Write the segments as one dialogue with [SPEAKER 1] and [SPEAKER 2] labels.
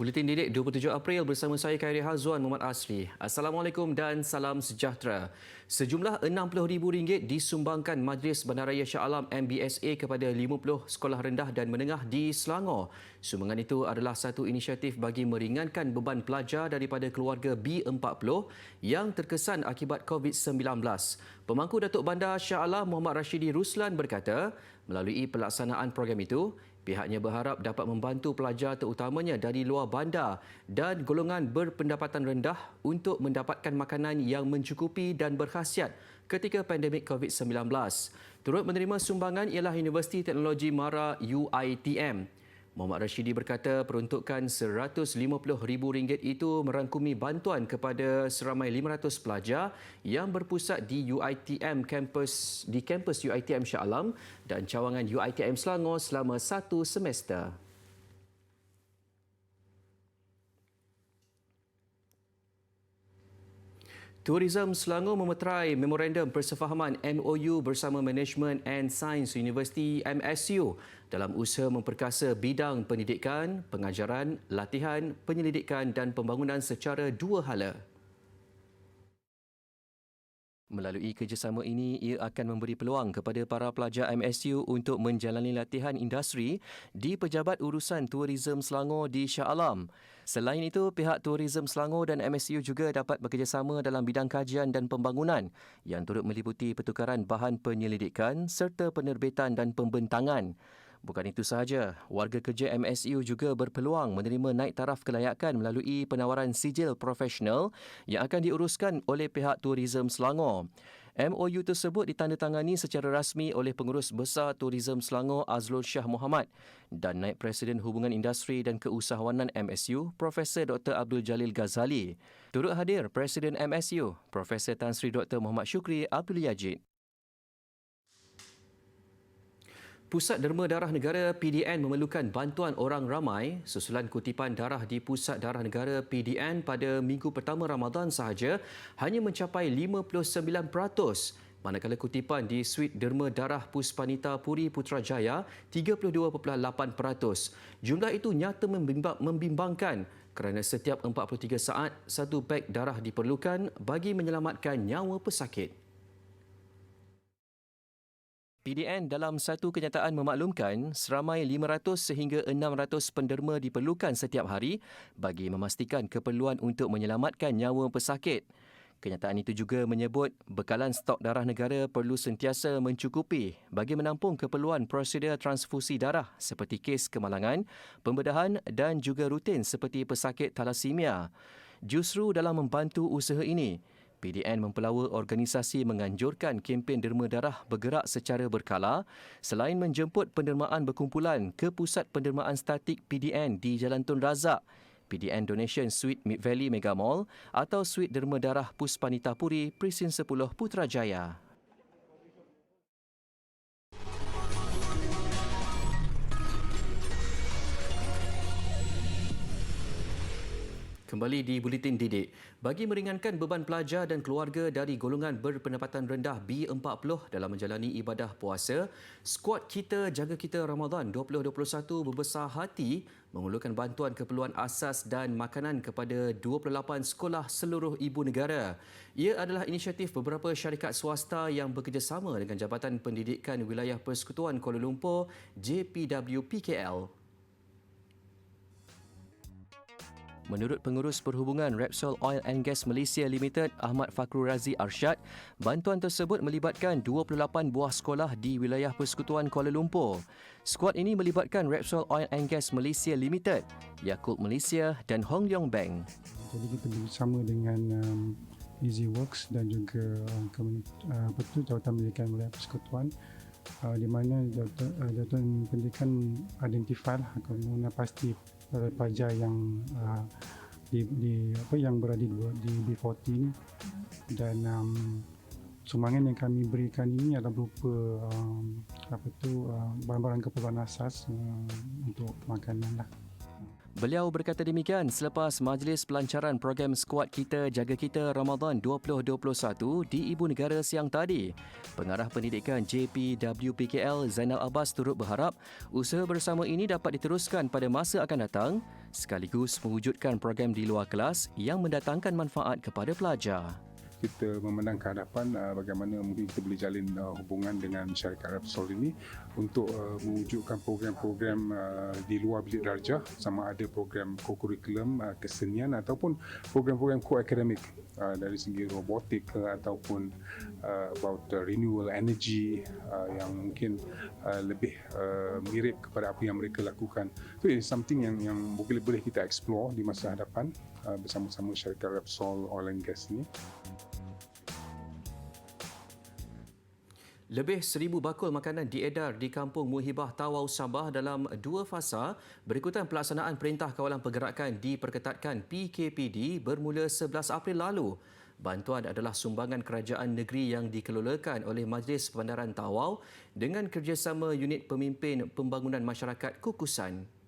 [SPEAKER 1] Buletin Didik 27 April bersama saya Khairi Hazwan Muhammad Asri. Assalamualaikum dan salam sejahtera. Sejumlah RM60,000 disumbangkan Majlis Bandaraya Shah Alam MBSA kepada 50 sekolah rendah dan menengah di Selangor. Sumbangan itu adalah satu inisiatif bagi meringankan beban pelajar daripada keluarga B40 yang terkesan akibat COVID-19. Pemangku Datuk Bandar Shah Alam Muhammad Rashidi Ruslan berkata, melalui pelaksanaan program itu, pihaknya berharap dapat membantu pelajar terutamanya dari luar bandar dan golongan berpendapatan rendah untuk mendapatkan makanan yang mencukupi dan berkhasiat ketika pandemik COVID-19. Turut menerima sumbangan ialah Universiti Teknologi Mara UiTM. Muhammad Rashidi berkata peruntukan RM150,000 itu merangkumi bantuan kepada seramai 500 pelajar yang berpusat di UiTM kampus UiTM Shah Alam dan cawangan UiTM Selangor selama 1 semester. Tourism Selangor memeterai Memorandum Persefahaman MOU bersama Management and Science University MSU dalam usaha memperkasa bidang pendidikan, pengajaran, latihan, penyelidikan dan pembangunan secara dua hala. Melalui kerjasama ini, ia akan memberi peluang kepada para pelajar MSU untuk menjalani latihan industri di Pejabat Urusan Tourism Selangor di Shah Alam. Selain itu, pihak Tourism Selangor dan MSU juga dapat bekerjasama dalam bidang kajian dan pembangunan yang turut meliputi pertukaran bahan penyelidikan serta penerbitan dan pembentangan. Bukan itu sahaja, warga kerja MSU juga berpeluang menerima naik taraf kelayakan melalui penawaran sijil profesional yang akan diuruskan oleh pihak Tourism Selangor. MOU tersebut ditandatangani secara rasmi oleh Pengurus Besar Tourism Selangor Azlul Shah Muhammad dan Naib Presiden Hubungan Industri dan Keusahawanan MSU Profesor Dr. Abdul Jalil Ghazali. Turut hadir Presiden MSU Profesor Tan Sri Dr. Muhammad Syukri Abdul Yajid. Pusat Derma Darah Negara PDN memerlukan bantuan orang ramai susulan kutipan darah di Pusat Darah Negara PDN pada minggu pertama Ramadan sahaja hanya mencapai 59%, manakala kutipan di Suite Derma Darah Puspanita Puri Putrajaya 32.8%. Jumlah itu nyata membimbangkan kerana setiap 43 saat satu beg darah diperlukan bagi menyelamatkan nyawa pesakit. PDN dalam satu kenyataan memaklumkan seramai 500 sehingga 600 penderma diperlukan setiap hari bagi memastikan keperluan untuk menyelamatkan nyawa pesakit. Kenyataan itu juga menyebut bekalan stok darah negara perlu sentiasa mencukupi bagi menampung keperluan prosedur transfusi darah seperti kes kemalangan, pembedahan dan juga rutin seperti pesakit thalassemia. Justru dalam membantu usaha ini, PDN mempelawa organisasi menganjurkan kempen derma darah bergerak secara berkala selain menjemput pendermaan berkumpulan ke Pusat Pendermaan Statik PDN di Jalan Tun Razak, PDN Donation Suite Mid Valley Mega Mall atau Suite Derma Darah Puspanita Puri Presin 10 Putrajaya. Kembali di Buletin Didik. Bagi meringankan beban pelajar dan keluarga dari golongan berpendapatan rendah B40 dalam menjalani ibadah puasa, skuad Kita Jaga Kita Ramadan 2021 berbesar hati mengulurkan bantuan keperluan asas dan makanan kepada 28 sekolah seluruh ibu negara. Ia adalah inisiatif beberapa syarikat swasta yang bekerjasama dengan Jabatan Pendidikan Wilayah Persekutuan Kuala Lumpur JPWPKL. Menurut Pengurus Perhubungan Repsol Oil and Gas Malaysia Limited Ahmad Fakrul Razi Arsyad, bantuan tersebut melibatkan 28 buah sekolah di wilayah Persekutuan Kuala Lumpur. Skuad ini melibatkan Repsol Oil and Gas Malaysia Limited, Yakult Malaysia dan Hong Leong Bank.
[SPEAKER 2] Jadi kita bersama dengan EasyWorks dan juga Jabatan Pendidikan Wilayah Persekutuan di mana Jabatan Pendidikan identify kemungkinan pasti pelajar yang yang berada di B40 ini dan sumbangan yang kami berikan ini adalah berupa barang-barang keperluan asas untuk makanan lah.
[SPEAKER 1] Beliau berkata demikian selepas majlis pelancaran program Skuad Kita Jaga Kita Ramadan 2021 di Ibu Negara siang tadi. Pengarah pendidikan JPWPKL Zainal Abbas turut berharap usaha bersama ini dapat diteruskan pada masa akan datang sekaligus mewujudkan program di luar kelas yang mendatangkan manfaat kepada pelajar.
[SPEAKER 2] Kita memandang ke hadapan bagaimana mungkin kita boleh jalin hubungan dengan syarikat Repsol ini untuk mewujudkan program-program di luar bilik darjah, sama ada program co-curriculum kesenian ataupun program-program co-akademik dari segi robotik ataupun about renewable energy yang mungkin lebih mirip kepada apa yang mereka lakukan. So it's something yang boleh kita explore di masa hadapan bersama-sama syarikat Repsol Oil and Gas ni.
[SPEAKER 1] Lebih 1,000 bakul makanan diedar di Kampung Muhibah Tawau Sabah dalam 2 fasa berikutan pelaksanaan Perintah Kawalan Pergerakan diperketatkan PKPD bermula 11 April lalu. Bantuan adalah sumbangan kerajaan negeri yang dikelolakan oleh Majlis Perbandaran Tawau dengan kerjasama Unit Pemimpin Pembangunan Masyarakat Kukusan.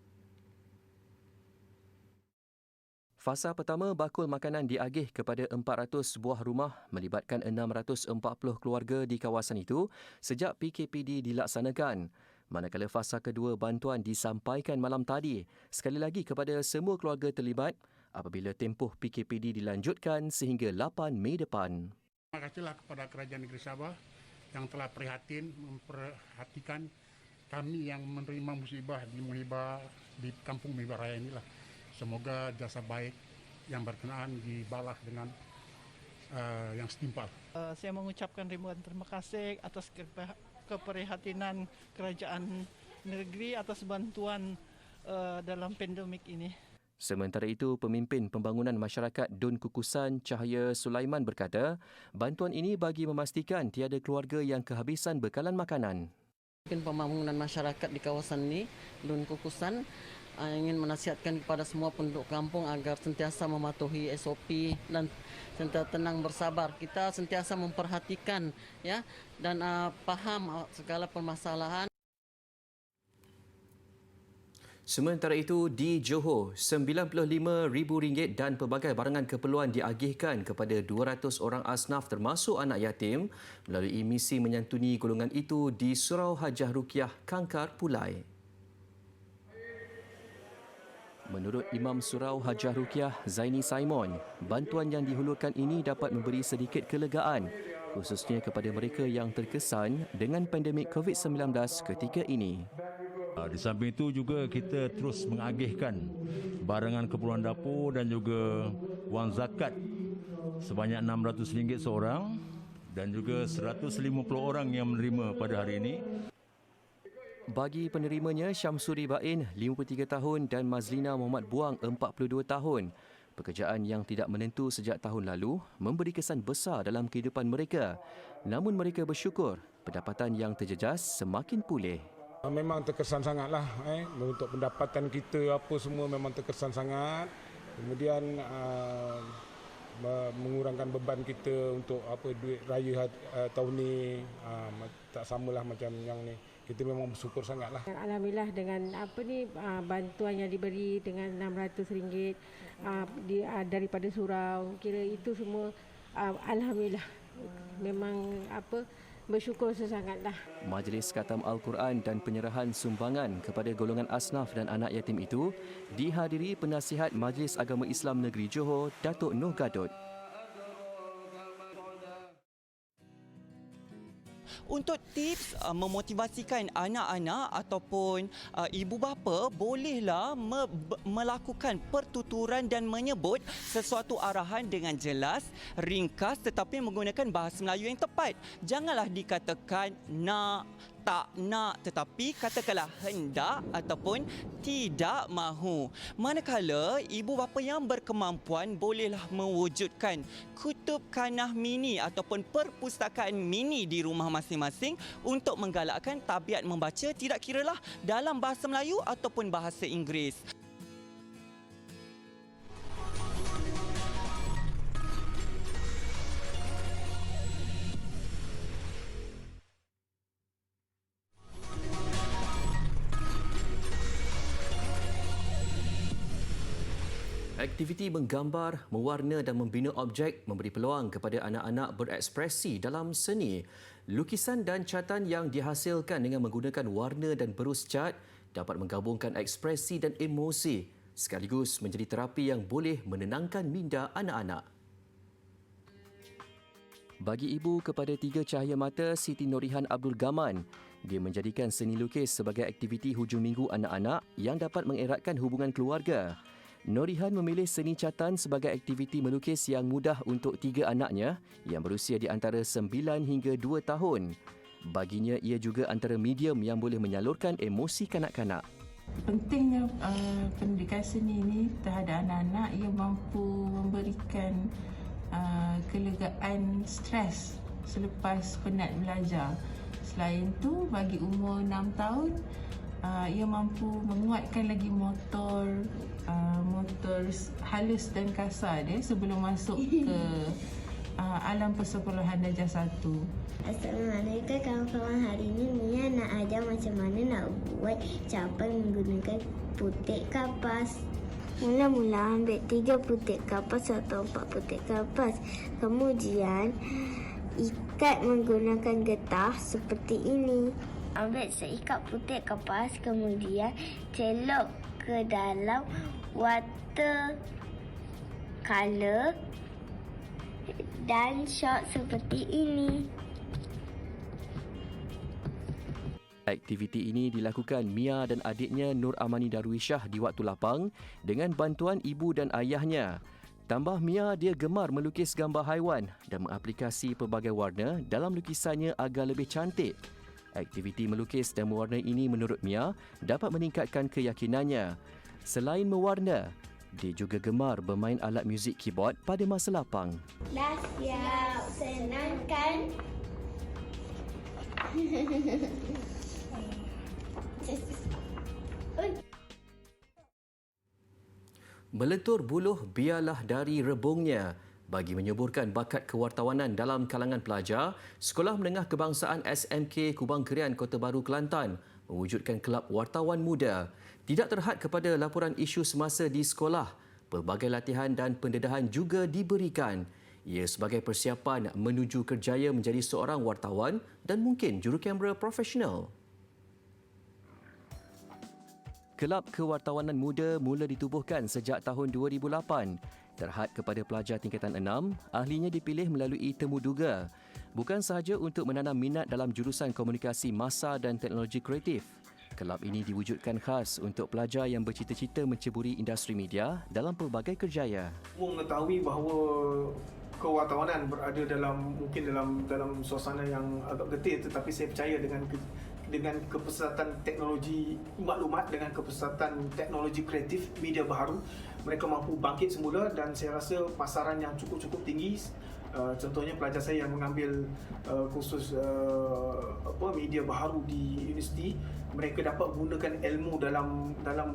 [SPEAKER 1] Fasa pertama, bakul makanan diagih kepada 400 buah rumah melibatkan 640 keluarga di kawasan itu sejak PKPD dilaksanakan. Manakala fasa kedua, bantuan disampaikan malam tadi sekali lagi kepada semua keluarga terlibat apabila tempoh PKPD dilanjutkan sehingga 8 Mei depan.
[SPEAKER 3] Terima kasihlah kepada Kerajaan Negeri Sabah yang telah prihatin memperhatikan kami yang menerima musibah di Muhibah, di Kampung Muhibah Raya inilah. Semoga jasa baik yang berkenaan dibalas dengan yang setimpal.
[SPEAKER 4] Saya mengucapkan ribuan terima kasih atas keprihatinan kerajaan negeri atas bantuan dalam pandemik ini.
[SPEAKER 1] Sementara itu, Pemimpin Pembangunan Masyarakat Dun Kukusan Cahaya Sulaiman berkata, bantuan ini bagi memastikan tiada keluarga yang kehabisan bekalan makanan.
[SPEAKER 5] Pembangunan masyarakat di kawasan ini, Dun Kukusan, ingin menasihatkan kepada semua penduduk kampung agar sentiasa mematuhi SOP dan sentiasa tenang bersabar. Kita sentiasa memperhatikan dan faham segala permasalahan.
[SPEAKER 1] Sementara itu, di Johor, RM95,000 dan pelbagai barangan keperluan diagihkan kepada 200 orang asnaf termasuk anak yatim melalui misi menyantuni golongan itu di Surau Hajah Rukiah, Kangkar, Pulai. Menurut Imam Surau Hajah Rukiah Zaini Simon, bantuan yang dihulurkan ini dapat memberi sedikit kelegaan khususnya kepada mereka yang terkesan dengan pandemik COVID-19 ketika ini.
[SPEAKER 6] Di samping itu juga kita terus mengagihkan barangan keperluan dapur dan juga wang zakat sebanyak RM600 seorang dan juga 150 orang yang menerima pada hari ini.
[SPEAKER 1] Bagi penerimanya, Syamsuri Bain, 53 tahun dan Mazlina Muhammad Buang, 42 tahun. Pekerjaan yang tidak menentu sejak tahun lalu memberi kesan besar dalam kehidupan mereka. Namun mereka bersyukur pendapatan yang terjejas semakin pulih.
[SPEAKER 7] Memang terkesan sangatlah untuk pendapatan kita apa semua memang terkesan sangat. Kemudian mengurangkan beban kita untuk duit raya tahun ni tak samalah macam yang ni. Kita memang bersyukur sangatlah.
[SPEAKER 8] Alhamdulillah dengan bantuan yang diberi dengan RM600 daripada surau, kira itu semua alhamdulillah. Memang bersyukur sesangatlah.
[SPEAKER 1] Majlis Khatam Al-Quran dan penyerahan sumbangan kepada golongan asnaf dan anak yatim itu dihadiri Penasihat Majlis Agama Islam Negeri Johor, Datuk Noh Gadot.
[SPEAKER 9] Untuk tips memotivasikan anak-anak ataupun ibu bapa, bolehlah melakukan pertuturan dan menyebut sesuatu arahan dengan jelas, ringkas tetapi menggunakan bahasa Melayu yang tepat. Janganlah dikatakan nak, tak nak, tetapi katakanlah hendak ataupun tidak mahu. Manakala ibu bapa yang berkemampuan bolehlah mewujudkan kutub kanah mini ataupun perpustakaan mini di rumah masing-masing untuk menggalakkan tabiat membaca, tidak kiralah dalam bahasa Melayu ataupun bahasa Inggeris.
[SPEAKER 1] Aktiviti menggambar, mewarna dan membina objek memberi peluang kepada anak-anak berekspresi dalam seni. Lukisan dan catan yang dihasilkan dengan menggunakan warna dan berus cat dapat menggabungkan ekspresi dan emosi sekaligus menjadi terapi yang boleh menenangkan minda anak-anak. Bagi ibu kepada 3 cahaya mata Siti Norihan Abdul Gaman, dia menjadikan seni lukis sebagai aktiviti hujung minggu anak-anak yang dapat mengeratkan hubungan keluarga. Norihan memilih seni catan sebagai aktiviti melukis yang mudah untuk 3 anaknya yang berusia di antara 9 hingga 2 tahun. Baginya, ia juga antara medium yang boleh menyalurkan emosi kanak-kanak.
[SPEAKER 10] Pentingnya pendidikan seni ini terhadap anak-anak yang mampu memberikan kelegaan stres selepas penat belajar. Selain itu, bagi umur 6 tahun, ia mampu menguatkan lagi motor halus dan kasar dia sebelum masuk ke alam persekolahan darjah 1.
[SPEAKER 11] Assalamualaikum kawan-kawan. Hari ini Mia nak ajar macam mana nak buat capan menggunakan putik kapas. Mula-mula ambil 3 putik kapas atau 4 putik kapas. Kemudian ikat menggunakan getah seperti ini. Ambil seikat putik kapas, kemudian celok ke dalam water color dan shot seperti ini.
[SPEAKER 1] Aktiviti ini dilakukan Mia dan adiknya Nur Amani Darwishah di waktu lapang dengan bantuan ibu dan ayahnya. Tambah Mia, dia gemar melukis gambar haiwan dan mengaplikasi pelbagai warna dalam lukisannya agar lebih cantik. Aktiviti melukis dan mewarnai ini menurut Mia dapat meningkatkan keyakinannya. Selain mewarna, dia juga gemar bermain alat muzik keyboard pada masa lapang.
[SPEAKER 11] Dah siap, senang kan?
[SPEAKER 1] Melentur buluh biarlah dari rebungnya. Bagi menyuburkan bakat kewartawanan dalam kalangan pelajar, Sekolah Menengah Kebangsaan SMK Kubang Kerian, Kota Baru, Kelantan mewujudkan kelab wartawan muda. Tidak terhad kepada laporan isu semasa di sekolah, pelbagai latihan dan pendedahan juga diberikan. Ia sebagai persiapan menuju kerjaya menjadi seorang wartawan dan mungkin jurukamera profesional. Kelab kewartawanan muda mula ditubuhkan sejak tahun 2008. Terhad kepada pelajar tingkatan 6, ahlinya dipilih melalui temu duga. Bukan sahaja untuk menanam minat dalam jurusan komunikasi massa dan teknologi kreatif. Kelab ini diwujudkan khas untuk pelajar yang bercita-cita menceburi industri media dalam pelbagai kerjaya.
[SPEAKER 12] Semua mengetahui bahawa kewartawanan berada dalam suasana yang agak getih, tetapi saya percaya dengan kepesatan teknologi maklumat, dengan kepesatan teknologi kreatif media baharu, mereka mampu bangkit semula dan saya rasa pasaran yang cukup tinggi. Contohnya pelajar saya yang mengambil kursus media baharu di universiti, mereka dapat menggunakan ilmu dalam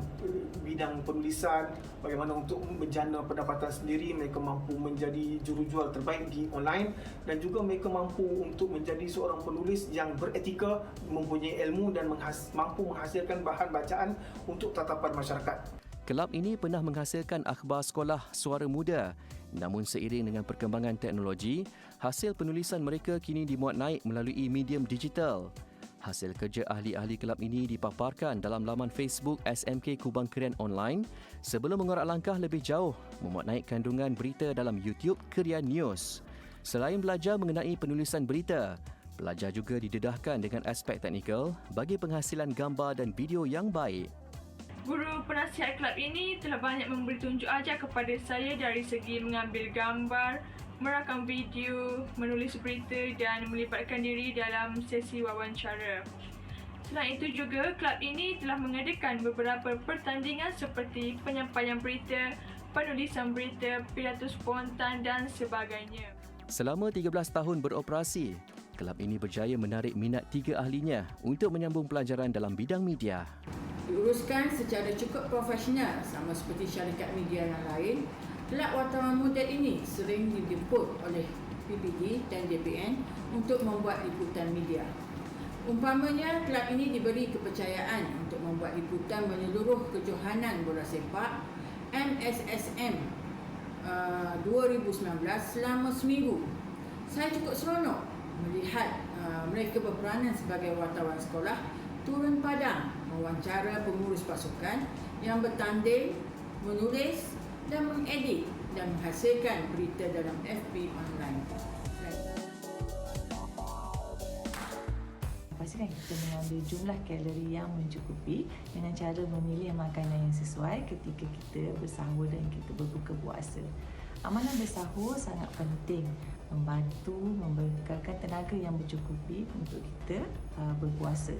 [SPEAKER 12] bidang penulisan, bagaimana untuk menjana pendapatan sendiri, mereka mampu menjadi jurujual terbaik di online dan juga mereka mampu untuk menjadi seorang penulis yang beretika, mempunyai ilmu dan mampu menghasilkan bahan bacaan untuk tatapan masyarakat.
[SPEAKER 1] Kelab ini pernah menghasilkan akhbar sekolah Suara Muda. Namun seiring dengan perkembangan teknologi, hasil penulisan mereka kini dimuat naik melalui medium digital. Hasil kerja ahli-ahli kelab ini dipaparkan dalam laman Facebook SMK Kubang Kerian Online sebelum mengorak langkah lebih jauh memuat naik kandungan berita dalam YouTube Kerian News. Selain belajar mengenai penulisan berita, pelajar juga didedahkan dengan aspek teknikal bagi penghasilan gambar dan video yang baik.
[SPEAKER 13] Guru penasihat kelab ini telah banyak memberi tunjuk ajar kepada saya dari segi mengambil gambar, merakam video, menulis berita dan melibatkan diri dalam sesi wawancara. Selain itu juga, kelab ini telah mengadakan beberapa pertandingan seperti penyampaian berita, penulisan berita, pidato spontan dan sebagainya.
[SPEAKER 1] Selama 13 tahun beroperasi, kelab ini berjaya menarik minat 3 ahlinya untuk menyambung pelajaran dalam bidang media.
[SPEAKER 14] Diuruskan secara cukup profesional sama seperti syarikat media yang lain, kelab wartawan muda ini sering dijemput oleh PPD dan DPN untuk membuat liputan media. Umpamanya, kelab ini diberi kepercayaan untuk membuat liputan menyeluruh kejohanan bola sepak, MSSM 2019 selama seminggu. Saya cukup seronok melihat mereka berperanan sebagai wartawan sekolah turun padang mewawancara pengurus pasukan yang bertanding, menulis dan mengedit dan menghasilkan berita dalam FB online.
[SPEAKER 10] Pastikan kita mengambil jumlah kalori yang mencukupi dengan cara memilih makanan yang sesuai ketika kita bersahur dan kita berbuka puasa. Amalan bersahur sangat penting, membantu membekalkan tenaga yang mencukupi untuk kita berpuasa.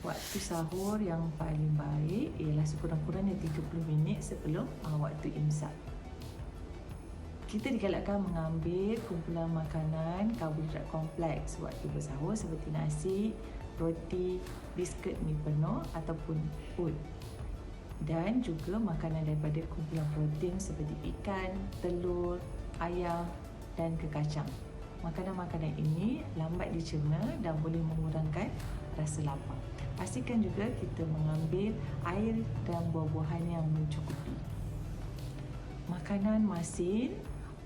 [SPEAKER 10] Waktu sahur yang paling baik ialah sekurang-kurangnya 30 minit sebelum waktu imsak. Kita digalakkan mengambil kumpulan makanan karbohidrat kompleks waktu bersahur seperti nasi, roti, biskut mi penuh ataupun oat. Dan juga makanan daripada kumpulan protein seperti ikan, telur, ayam dan kekacang. Makanan-makanan ini lambat dicerna dan boleh mengurangkan rasa lapar. Pastikan juga kita mengambil air dan buah-buahan yang mencukupi. Makanan masin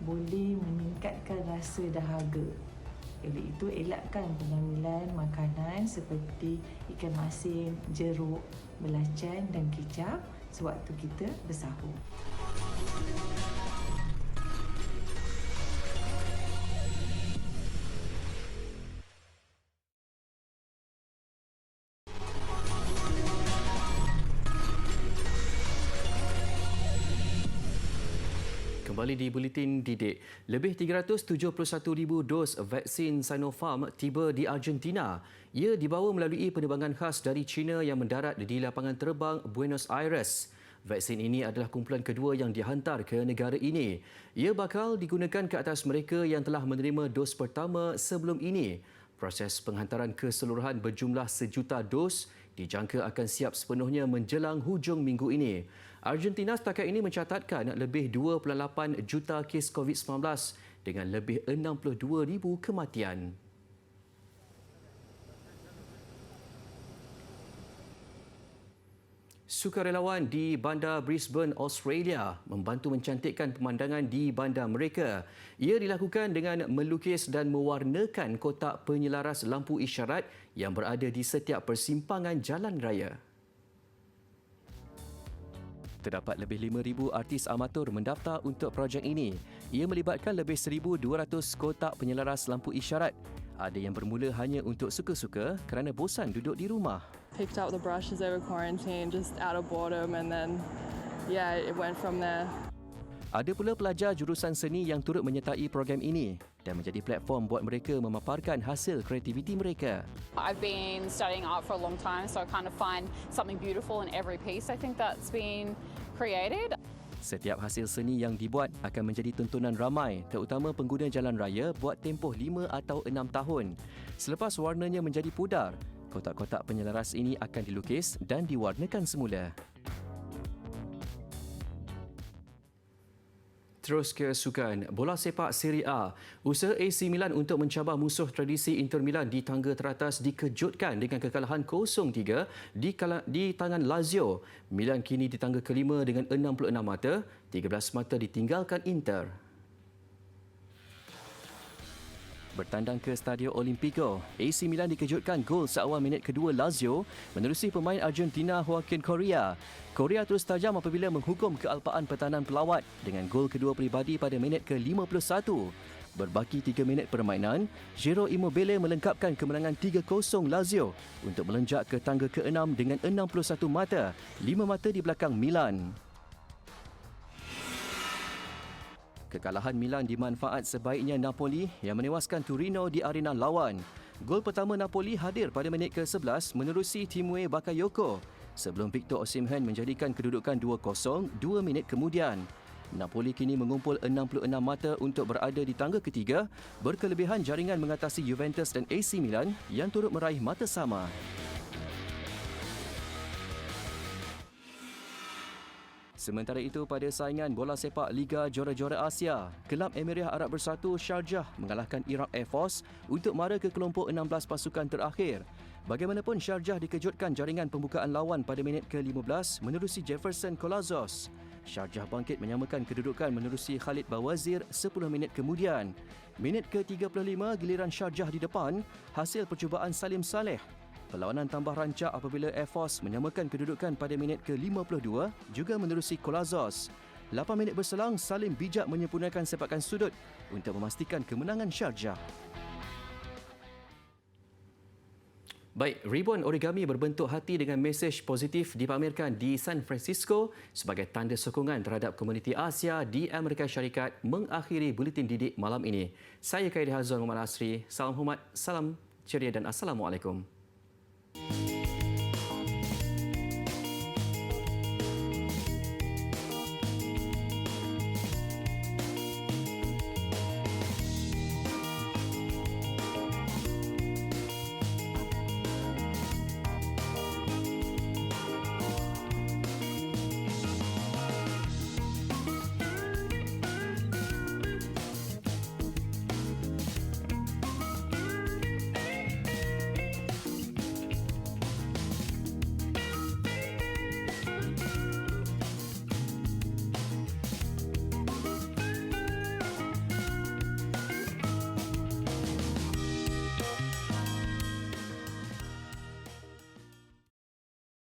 [SPEAKER 10] boleh meningkatkan rasa dahaga. Oleh itu, elakkan pengambilan makanan seperti ikan masin, jeruk, belacan dan kicap sewaktu kita bersahur.
[SPEAKER 1] Kembali di Buletin Didik, lebih 371,000 dos vaksin Sinopharm tiba di Argentina. Ia dibawa melalui penerbangan khas dari China yang mendarat di lapangan terbang Buenos Aires. Vaksin ini adalah kumpulan kedua yang dihantar ke negara ini. Ia bakal digunakan ke atas mereka yang telah menerima dos pertama sebelum ini. Proses penghantaran keseluruhan berjumlah 1 juta dos dijangka akan siap sepenuhnya menjelang hujung minggu ini. Argentina setakat ini mencatatkan lebih 2.8 juta kes COVID-19 dengan lebih 62,000 kematian. Sukarelawan di bandar Brisbane, Australia membantu mencantikkan pemandangan di bandar mereka. Ia dilakukan dengan melukis dan mewarnakan kotak penyelaras lampu isyarat yang berada di setiap persimpangan jalan raya. Terdapat lebih 5,000 artis amatur mendaftar untuk projek ini. Ia melibatkan lebih 1,200 kotak penyelaras lampu isyarat. Ada yang bermula hanya untuk suka-suka kerana bosan duduk di rumah.
[SPEAKER 15] Picked up the brushes over quarantine just out of boredom and then it went from there.
[SPEAKER 1] Ada pula pelajar jurusan seni yang turut menyertai program ini dan menjadi platform buat mereka memaparkan hasil kreativiti mereka.
[SPEAKER 16] I've been studying art for a long time, so I kind of find something beautiful in every piece. I think that's been created.
[SPEAKER 1] Setiap hasil seni yang dibuat akan menjadi tontonan ramai, terutama pengguna jalan raya buat tempoh 5 atau 6 tahun. Selepas warnanya menjadi pudar, kotak-kotak penyelaras ini akan dilukis dan diwarnakan semula. Terus ke sukan, bola sepak Serie A. Usaha AC Milan untuk mencabar musuh tradisi Inter Milan di tangga teratas dikejutkan dengan kekalahan 0-3 di tangan Lazio. Milan kini di tangga kelima dengan 66 mata, 13 mata ditinggalkan Inter. Bertandang ke Stadio Olimpico, AC Milan dikejutkan gol seawal minit kedua Lazio menerusi pemain Argentina Joaquin Correa. Correa terus tajam apabila menghukum kealpaan pertahanan pelawat dengan gol kedua peribadi pada minit ke-51. Berbaki 3 minit permainan, Jero Immobile melengkapkan kemenangan 3-0 Lazio untuk melenjak ke tangga ke-6 dengan 61 mata, 5 mata di belakang Milan. Kekalahan Milan dimanfaat sebaiknya Napoli yang menewaskan Torino di arena lawan. Gol pertama Napoli hadir pada minit ke-11 menerusi Timue Bakayoko sebelum Victor Osimhen menjadikan kedudukan 2-0 2 minit kemudian. Napoli kini mengumpul 66 mata untuk berada di tangga ketiga, berkelebihan jaringan mengatasi Juventus dan AC Milan yang turut meraih mata sama. Sementara itu, pada saingan bola sepak Liga Juara-Juara Asia, Kelab Emirat Arab Bersatu Sharjah mengalahkan Iraq Air Force untuk mara ke kelompok 16 pasukan terakhir. Bagaimanapun, Sharjah dikejutkan jaringan pembukaan lawan pada minit ke-15 menerusi Jefferson Colazos. Sharjah bangkit menyamakan kedudukan menerusi Khalid Bawazir 10 minit kemudian. Minit ke-35 giliran Sharjah di depan, hasil percubaan Salim Saleh. Perlawanan tambah rancak apabila Air Force menyamakan kedudukan pada minit ke-52 juga menerusi Colazos. 8 minit berselang, Salim bijak menyempurnakan sepakan sudut untuk memastikan kemenangan Sharjah. Baik, ribuan origami berbentuk hati dengan mesej positif dipamerkan di San Francisco sebagai tanda sokongan terhadap komuniti Asia di Amerika Syarikat mengakhiri buletin didik malam ini. Saya Khairi Hazwan Muhammad Asri. Salam hormat, salam ceria dan Assalamualaikum.